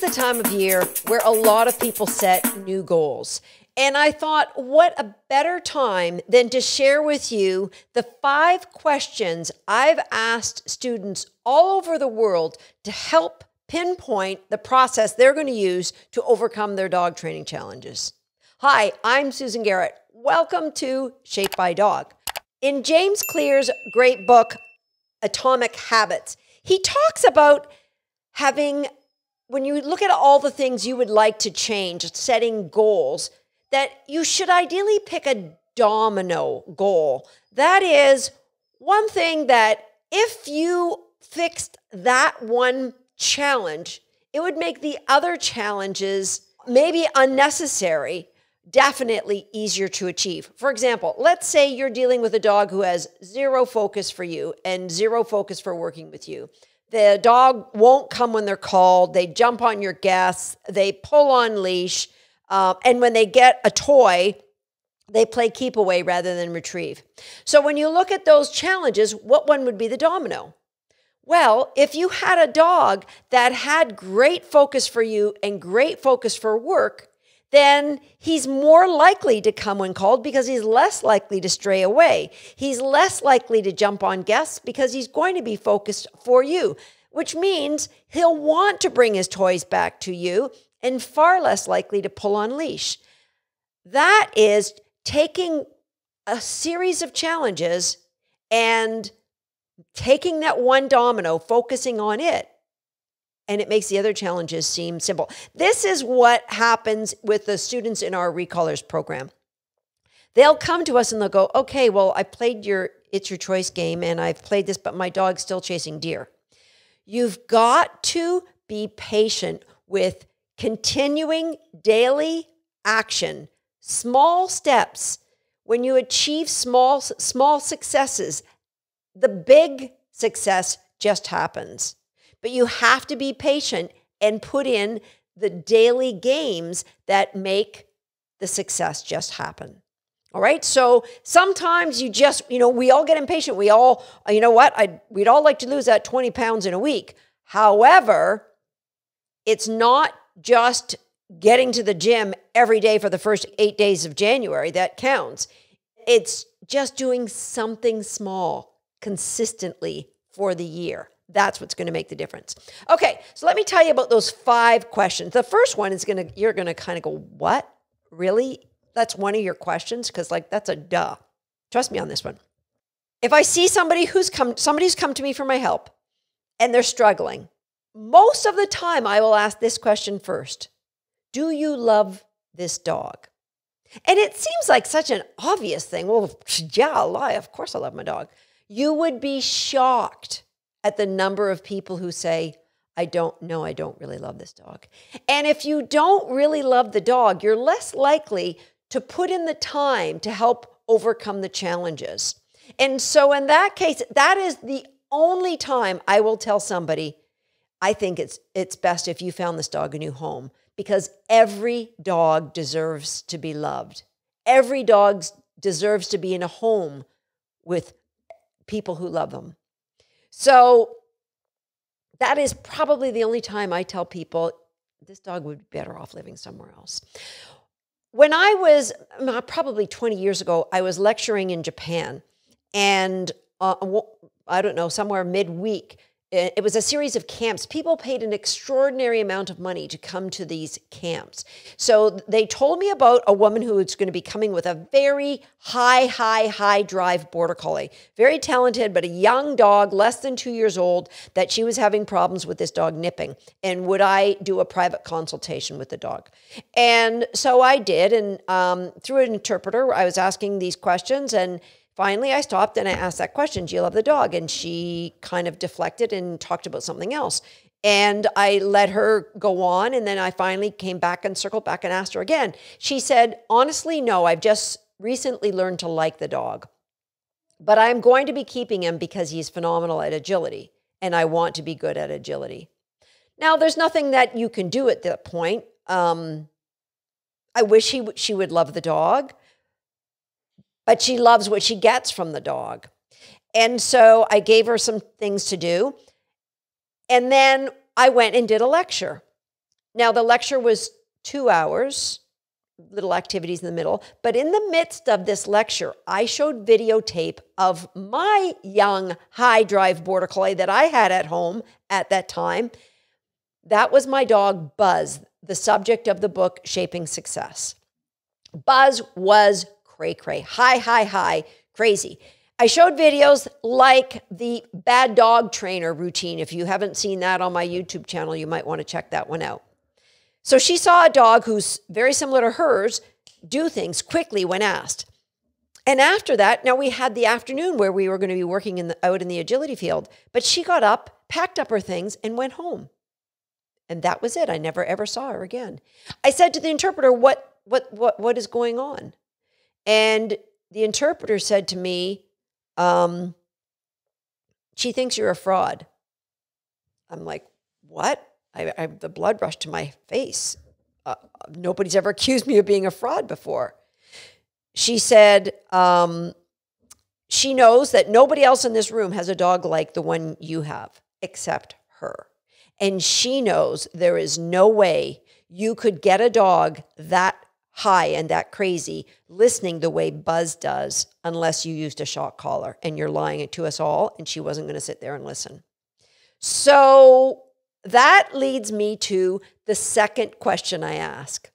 the time of year where a lot of people set new goals. And I thought, what a better time than to share with you the 5 questions I've asked students all over the world to help pinpoint the process they're going to use to overcome their dog training challenges. Hi, I'm Susan Garrett. Welcome to Shaped by Dog. In James Clear's great book, Atomic Habits, he talks about having, when you look at all the things you would like to change, setting goals, that you should ideally pick a domino goal. That is one thing that if you fixed that one challenge, it would make the other challenges maybe unnecessary, definitely easier to achieve. For example, let's say you're dealing with a dog who has zero focus for you and zero focus for working with you. The dog won't come when they're called. They jump on your guests. They pull on leash. And when they get a toy, they play keep away rather than retrieve. So when you look at those challenges, what one would be the domino? Well, if you had a dog that had great focus for you and great focus for work, then he's more likely to come when called because he's less likely to stray away. He's less likely to jump on guests because he's going to be focused for you, which means he'll want to bring his toys back to you and far less likely to pull on leash. That is taking a series of challenges and taking that one domino, focusing on it, and it makes the other challenges seem simple. This is what happens with the students in our Recallers program. They'll come to us and they'll go, okay, well, I played your It's Your Choice game and I've played this, but my dog's still chasing deer. You've got to be patient with continuing daily action, small steps. When you achieve small successes, the big success just happens. But you have to be patient and put in the daily games that make the success just happen. All right. So sometimes you just, we all get impatient. We all, we'd all like to lose that 20 pounds in a week. However, it's not just getting to the gym every day for the first 8 days of January that counts. It's just doing something small consistently for the year. That's what's going to make the difference. Okay, so let me tell you about those 5 questions. The first one is you're going to kind of go, what? Really? That's one of your questions? Because that's a duh. Trust me on this one. If I see somebody's come to me for my help and they're struggling, most of the time I will ask this question first. Do you love this dog? And it seems like such an obvious thing. Well, yeah, I'll lie. Of course I love my dog. You would be shocked at the number of people who say, I don't really love this dog. And if you don't really love the dog, you're less likely to put in the time to help overcome the challenges. And so in that case, that is the only time I will tell somebody, I think it's best if you found this dog a new home, because every dog deserves to be loved. Every dog deserves to be in a home with people who love them. So that is probably the only time I tell people this dog would be better off living somewhere else. When I was probably 20 years ago, I was lecturing in Japan, and I don't know, somewhere midweek, it was a series of camps. People paid an extraordinary amount of money to come to these camps. So they told me about a woman who was going to be coming with a very high drive border collie. Very talented, but a young dog, less than 2 years old, that she was having problems with this dog nipping. And would I do a private consultation with the dog? And so I did. And through an interpreter, I was asking these questions, and finally, I stopped and I asked that question, do you love the dog? And she kind of deflected and talked about something else. And I let her go on. And then I finally came back and circled back and asked her again. She said, honestly, no, I've just recently learned to like the dog. But I'm going to be keeping him because he's phenomenal at agility. And I want to be good at agility. Now, there's nothing that you can do at that point. I wish she would love the dog. But she loves what she gets from the dog. And so I gave her some things to do. And then I went and did a lecture. Now, the lecture was 2 hours, little activities in the middle. But in the midst of this lecture, I showed videotape of my young high drive border collie that I had at home at that time. That was my dog, Buzz, the subject of the book, Shaping Success. Buzz was cray-cray, high, crazy. I showed videos like the bad dog trainer routine. If you haven't seen that on my YouTube channel, you might want to check that one out. So she saw a dog who's very similar to hers do things quickly when asked. And after that, now we had the afternoon where we were going to be working out in the agility field, but she got up, packed up her things, and went home. And that was it. I never ever saw her again. I said to the interpreter, what is going on? And the interpreter said to me, she thinks you're a fraud. I'm like, what? The blood rushed to my face. Nobody's ever accused me of being a fraud before. She said she knows that nobody else in this room has a dog like the one you have, except her. And she knows there is no way you could get a dog that high and that crazy listening the way Buzz does unless you used a shock collar. And you're lying to us all, and she wasn't going to sit there and listen. So that leads me to the second question I ask.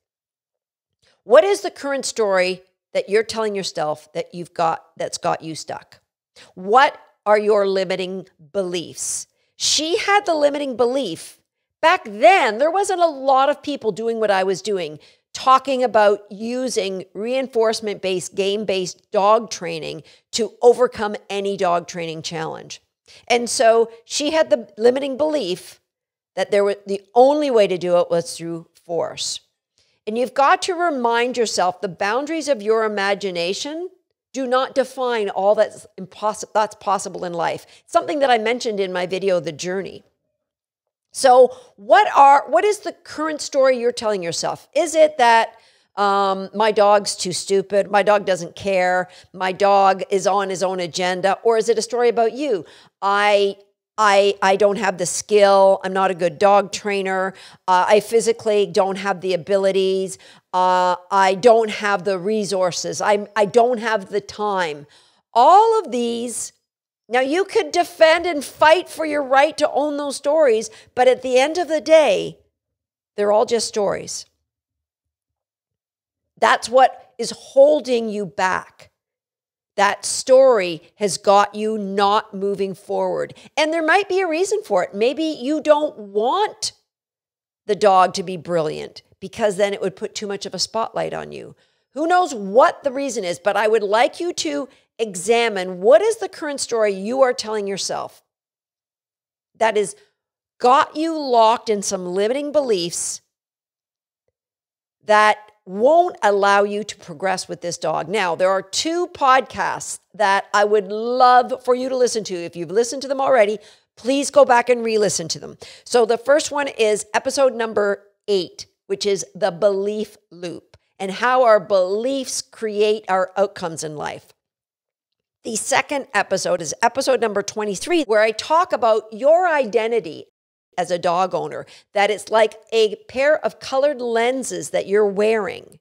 What is the current story that you're telling yourself that that's got you stuck? What are your limiting beliefs? She had the limiting belief. Back then, there wasn't a lot of people doing what I was doing, talking about using reinforcement-based, game-based dog training to overcome any dog training challenge. And so she had the limiting belief that the only way to do it was through force. And you've got to remind yourself the boundaries of your imagination do not define all that's possible in life. Something that I mentioned in my video, The Journey. So what is the current story you're telling yourself? Is it that my dog's too stupid, my dog doesn't care, my dog is on his own agenda, or is it a story about you? I don't have the skill, I'm not a good dog trainer, I physically don't have the abilities, I don't have the resources, I don't have the time. All of these, now you could defend and fight for your right to own those stories, but at the end of the day, they're all just stories. That's what is holding you back. That story has got you not moving forward. And there might be a reason for it. Maybe you don't want the dog to be brilliant because then it would put too much of a spotlight on you. Who knows what the reason is, but I would like you to examine what is the current story you are telling yourself that has got you locked in some limiting beliefs that won't allow you to progress with this dog. Now, there are 2 podcasts that I would love for you to listen to. If you've listened to them already, please go back and re-listen to them. So the first one is episode number 8, which is the belief loop and how our beliefs create our outcomes in life. The second episode is episode number 23, where I talk about your identity as a dog owner, that it's like a pair of colored lenses that you're wearing.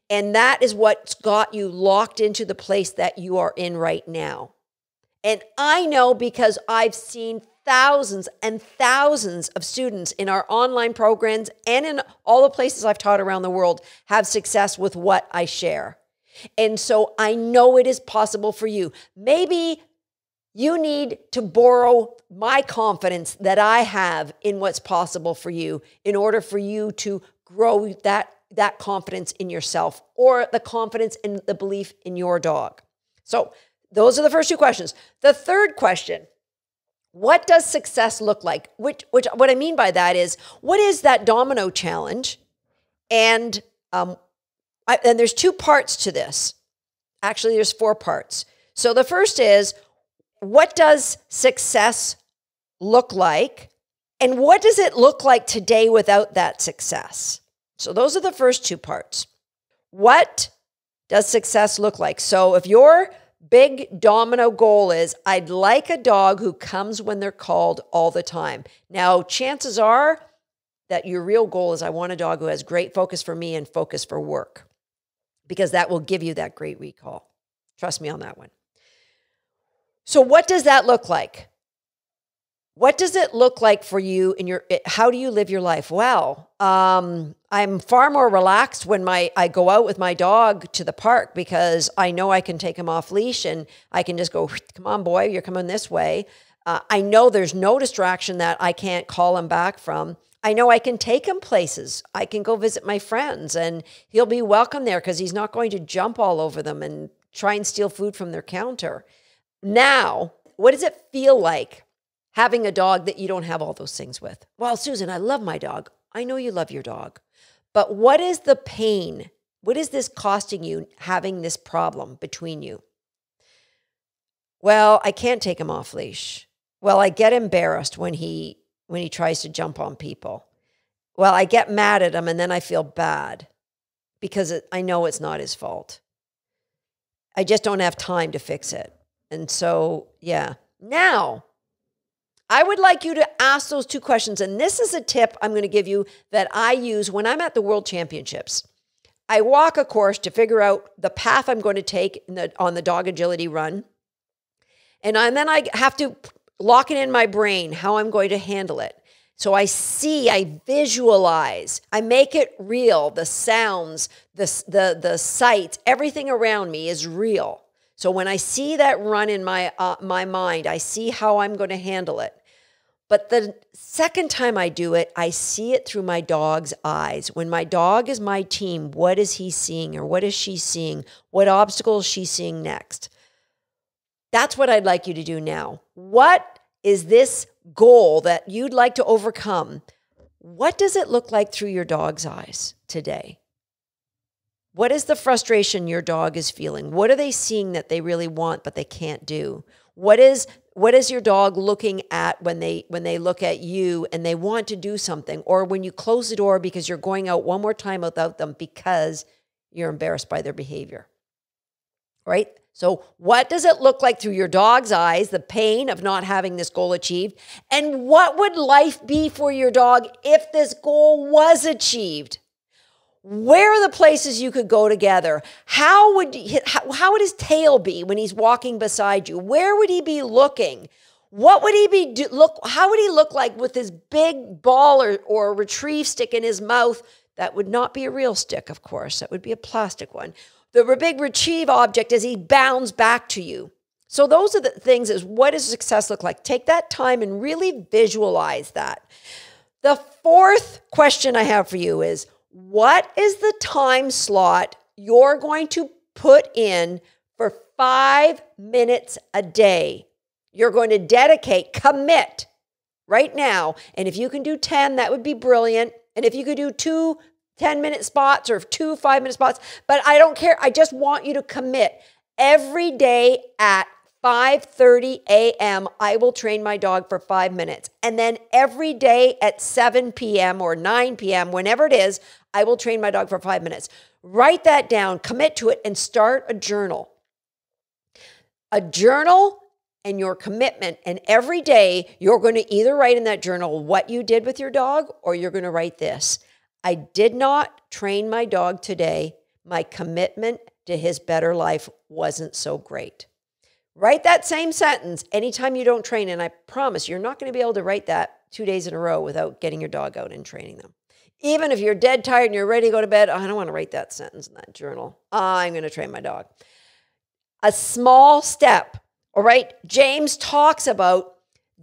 And that is what's got you locked into the place that you are in right now. And I know because I've seen thousands and thousands of students in our online programs and in all the places I've taught around the world have success with what I share. And so I know it is possible for you. Maybe you need to borrow my confidence that I have in what's possible for you in order for you to grow that confidence in yourself or the confidence and the belief in your dog. So those are the first 2 questions. The third question, what does success look like? Which what I mean by that is, what is that domino challenge? And there's 2 parts to this. Actually, there's 4 parts. So the first is, what does success look like? And what does it look like today without that success? So those are the first 2 parts. What does success look like? So if your big domino goal is, I'd like a dog who comes when they're called all the time. Now, chances are that your real goal is I want a dog who has great focus for me and focus for work, because that will give you that great recall. Trust me on that one. So what does that look like? What does it look like for you in how do you live your life? Well, I'm far more relaxed when I go out with my dog to the park, because I know I can take him off leash and I can just go, come on, boy, you're coming this way. I know there's no distraction that I can't call him back from. I know I can take him places. I can go visit my friends and he'll be welcome there, because he's not going to jump all over them and try and steal food from their counter. Now, what does it feel like having a dog that you don't have all those things with? Well, Susan, I love my dog. I know you love your dog. But what is the pain? What is this costing you, having this problem between you? Well, I can't take him off leash. Well, I get embarrassed when he tries to jump on people. Well, I get mad at him and then I feel bad because I know it's not his fault. I just don't have time to fix it. And so, yeah. Now, I would like you to ask those two questions. And this is a tip I'm going to give you that I use when I'm at the World Championships. I walk a course to figure out the path I'm going to take on the dog agility run. And then I have to lock it in my brain how I'm going to handle it. So I visualize, I make it real. The sounds, the sights, everything around me is real. So when I see that run in my mind, I see how I'm going to handle it. But the second time I do it, I see it through my dog's eyes. When my dog is my team, what is he seeing or what is she seeing? What obstacle is she seeing next? That's what I'd like you to do now. What is this goal that you'd like to overcome? What does it look like through your dog's eyes today? What is the frustration your dog is feeling? What are they seeing that they really want but they can't do? What is your dog looking at when they look at you and they want to do something, or when you close the door because you're going out one more time without them because you're embarrassed by their behavior? Right? So what does it look like through your dog's eyes, the pain of not having this goal achieved? And what would life be for your dog if this goal was achieved? Where are the places you could go together? How would his tail be when he's walking beside you? Where would he be looking? What would he be how would he look like with his big ball or retrieve stick in his mouth? That would not be a real stick, of course. That would be a plastic one. The big retrieve object as he bounds back to you. So those are the things, is what does success look like? Take that time and really visualize that. The fourth question I have for you is, what is the time slot you're going to put in for 5 minutes a day? You're going to dedicate, commit right now. And if you can do 10, that would be brilliant. And if you could do 2 10-minute spots or 2 5-minute spots, but I don't care. I just want you to commit. Every day at 5:30 a.m., I will train my dog for 5 minutes. And then every day at 7 p.m. or 9 p.m., whenever it is, I will train my dog for 5 minutes. Write that down, commit to it, and start a journal. A journal and your commitment. And every day, you're going to either write in that journal what you did with your dog, or you're going to write this: I did not train my dog today. My commitment to his better life wasn't so great. Write that same sentence anytime you don't train, and I promise you're not going to be able to write that 2 days in a row without getting your dog out and training them. Even if you're dead tired and you're ready to go to bed, I don't want to write that sentence in that journal. I'm going to train my dog. A small step, all right? James talks about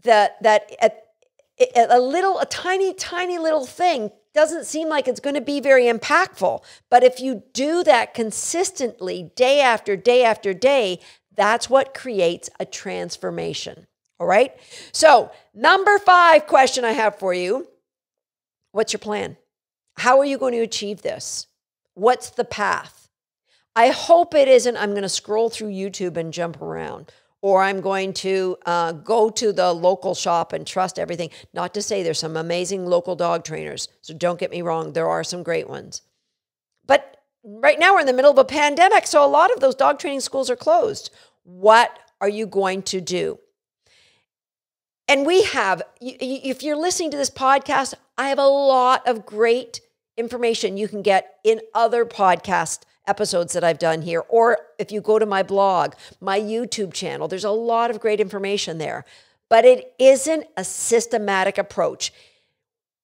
that a tiny little thing doesn't seem like it's going to be very impactful. But if you do that consistently, day after day after day, that's what creates a transformation. All right? So, number 5 question I have for you: what's your plan? How are you going to achieve this? What's the path? I hope it isn't, I'm going to scroll through YouTube and jump around, or I'm going to go to the local shop and trust everything. Not to say there's some amazing local dog trainers, so don't get me wrong, there are some great ones. But right now we're in the middle of a pandemic, so a lot of those dog training schools are closed. What are you going to do? And we have, if you're listening to this podcast, I have a lot of great information you can get in other podcast episodes that I've done here. Or if you go to my blog, my YouTube channel, there's a lot of great information there. But it isn't a systematic approach.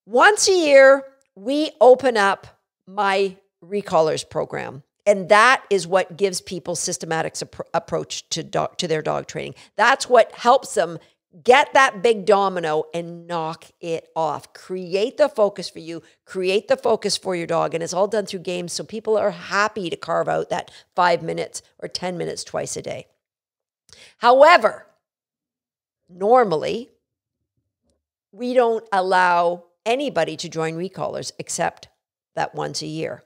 Once a year, we open up my Recallers program. And that is what gives people systematic approach to their dog training. That's what helps them get that big domino and knock it off. Create the focus for you. Create the focus for your dog. And it's all done through games. So people are happy to carve out that 5 minutes or 10 minutes twice a day. However, normally, we don't allow anybody to join Recallers except that once a year.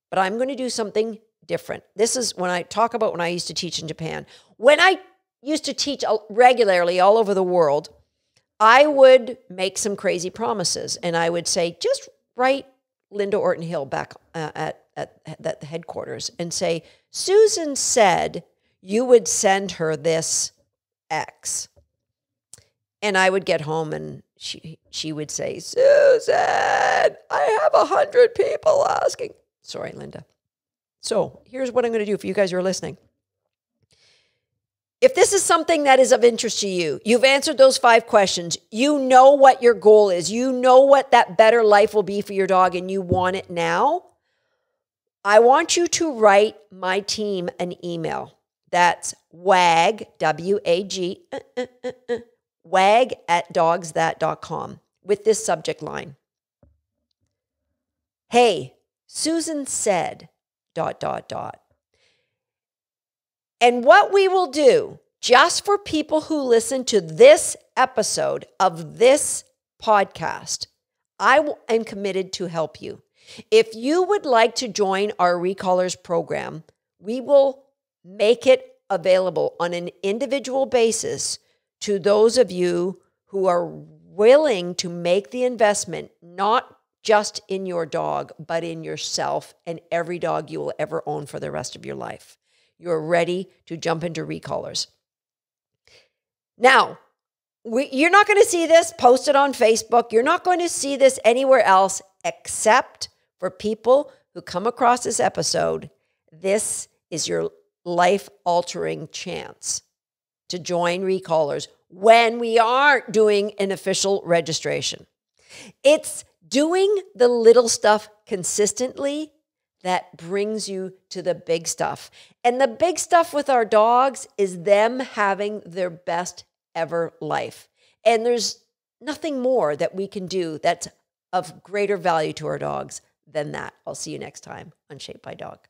But I'm going to do something different. This is when I talk about when I used to teach in Japan. When I used to teach regularly all over the world, I would make some crazy promises. And I would say, just write Linda Orton Hill back at the headquarters and say, Susan said you would send her this X. And I would get home and she would say, Susan, I have 100 people asking. Sorry, Linda. So here's what I'm going to do for you guys who are listening. If this is something that is of interest to you, you've answered those 5 questions, you know what your goal is, you know what that better life will be for your dog, and you want it now, I want you to write my team an email. That's WAG, W-A-G, wag@dogsthat.com with this subject line. Hey, Susan said, ... And what we will do, just for people who listen to this episode of this podcast, I am committed to help you. If you would like to join our Recallers program, we will make it available on an individual basis to those of you who are willing to make the investment, not just in your dog, but in yourself and every dog you will ever own for the rest of your life. You're ready to jump into Recallers. Now, you're not going to see this posted on Facebook. You're not going to see this anywhere else except for people who come across this episode. This is your life-altering chance to join Recallers when we aren't doing an official registration. It's doing the little stuff consistently that brings you to the big stuff. And the big stuff with our dogs is them having their best ever life. And there's nothing more that we can do that's of greater value to our dogs than that. I'll see you next time on Shaped by Dog.